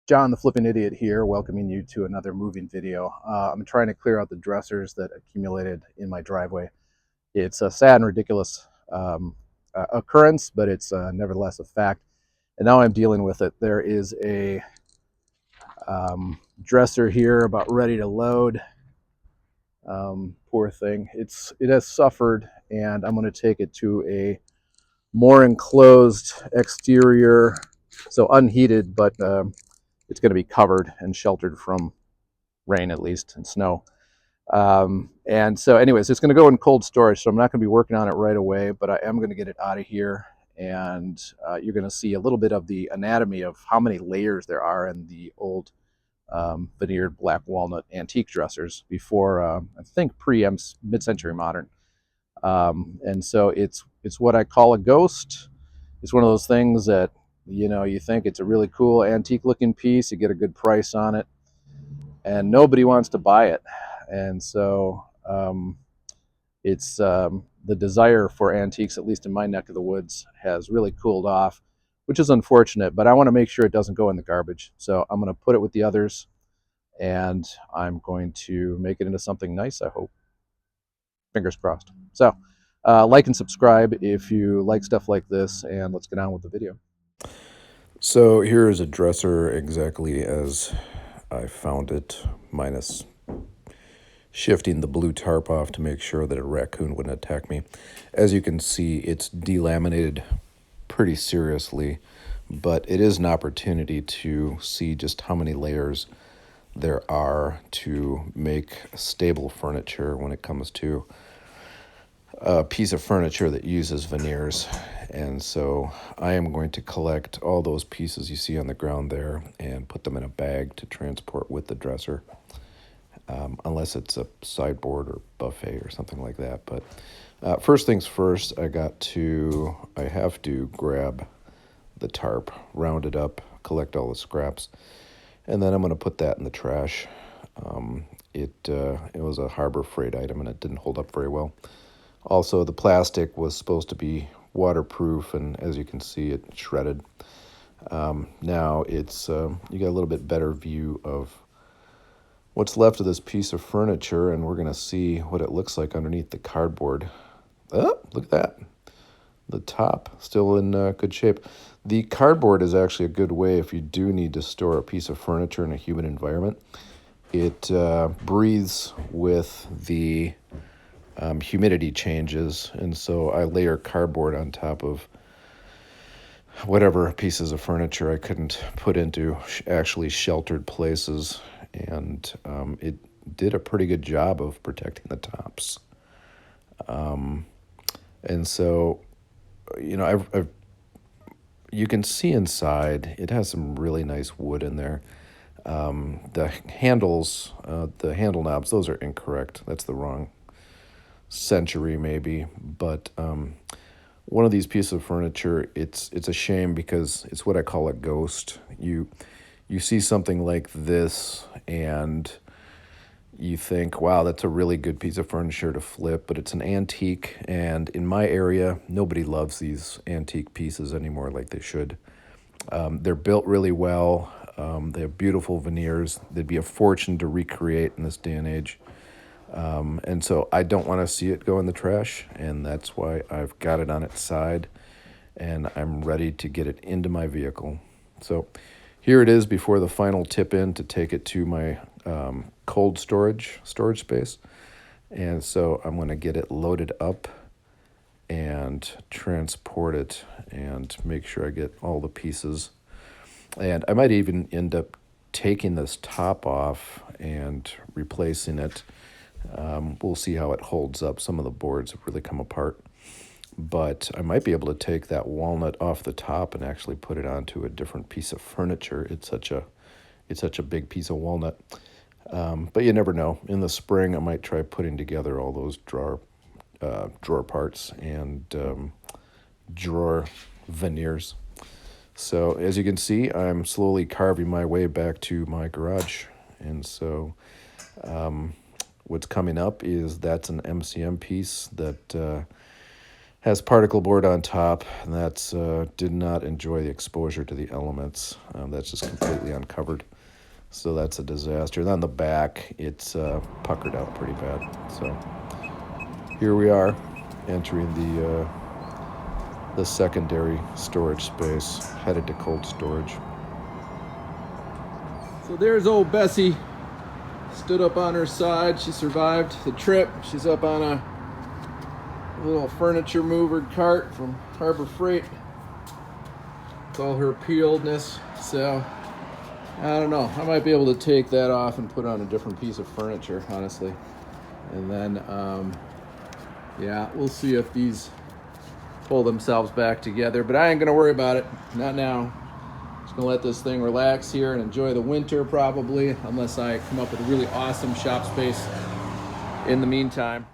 John the Flipping Idiot here, welcoming you to another moving video. I'm trying to clear out the dressers that accumulated in my driveway. It's a sad and ridiculous occurrence, but it's nevertheless a fact. And now I'm dealing with it. There is a dresser here about ready to load. Poor thing. It has suffered, and I'm going to take it to a more enclosed exterior, so unheated, but it's going to be covered and sheltered from rain at least and snow. And so anyways, it's going to go in cold storage, so I'm not going to be working on it right away, but I am going to get it out of here. And you're going to see a little bit of the anatomy of how many layers there are in the old veneered black walnut antique dressers before, I think, mid-century modern. And so it's what I call a ghost. It's one of those things that, you think it's a really cool antique looking piece, you get a good price on it, and nobody wants to buy it. And so it's the desire for antiques, at least in my neck of the woods, has really cooled off, which is unfortunate, but I want to make sure it doesn't go in the garbage. So I'm going to put it with the others, and I'm going to make it into something nice, I hope. Fingers crossed. So like and subscribe if you like stuff like this, and let's get on with the video. So here is a dresser exactly as I found it, minus shifting the blue tarp off to make sure that a raccoon wouldn't attack me. As you can see, it's delaminated pretty seriously, but it is an opportunity to see just how many layers there are to make stable furniture when it comes to a piece of furniture that uses veneers. And so I am going to collect all those pieces you see on the ground there and put them in a bag to transport with the dresser, unless it's a sideboard or buffet or something like that. But first things first, I have to grab the tarp, round it up, collect all the scraps, and then I'm going to put that in the trash. It was a Harbor Freight item and it didn't hold up very well. Also, the plastic was supposed to be waterproof, and as you can see, it shredded. Now it's you got a little bit better view of what's left of this piece of furniture, and we're going to see what it looks like underneath the cardboard. Oh, look at that. The top still in good shape. The cardboard is actually a good way if you do need to store a piece of furniture in a humid environment. It breathes with the humidity changes, and so I layer cardboard on top of whatever pieces of furniture I couldn't put into actually sheltered places, and it did a pretty good job of protecting the tops. And so, you can see inside, it has some really nice wood in there. The handles, the handle knobs, those are incorrect. That's the wrong century maybe, but one of these pieces of furniture, it's a shame because it's what I call a ghost. You see something like this and you think, wow, that's a really good piece of furniture to flip, but it's an antique, and in my area, nobody loves these antique pieces anymore like they should. They're built really well. They have beautiful veneers. They'd be a fortune to recreate in this day and age. And so I don't want to see it go in the trash, and that's why I've got it on its side, and I'm ready to get it into my vehicle. So here it is before the final tip in to take it to my cold storage space. And so I'm going to get it loaded up and transport it and make sure I get all the pieces. And I might even end up taking this top off and replacing it. We'll see how it holds up. Some of the boards have really come apart. But I might be able to take that walnut off the top and actually put it onto a different piece of furniture. It's such a big piece of walnut. But you never know. In the spring, I might try putting together all those drawer parts and drawer veneers. So as you can see, I'm slowly carving my way back to my garage. And so what's coming up is that's an MCM piece that Has particle board on top, and that's did not enjoy the exposure to the elements. That's just completely uncovered, so that's a disaster. And on the back, it's puckered out pretty bad. So here we are, entering the secondary storage space, headed to cold storage. So there's old Bessie, stood up on her side. She survived the trip. She's up on a little furniture mover cart from Harbor Freight. It's all her peeledness. So I don't know. I might be able to take that off and put on a different piece of furniture, honestly. And then, yeah, we'll see if these pull themselves back together. But I ain't gonna worry about it. Not now. Just gonna let this thing relax here and enjoy the winter probably, unless I come up with a really awesome shop space in the meantime.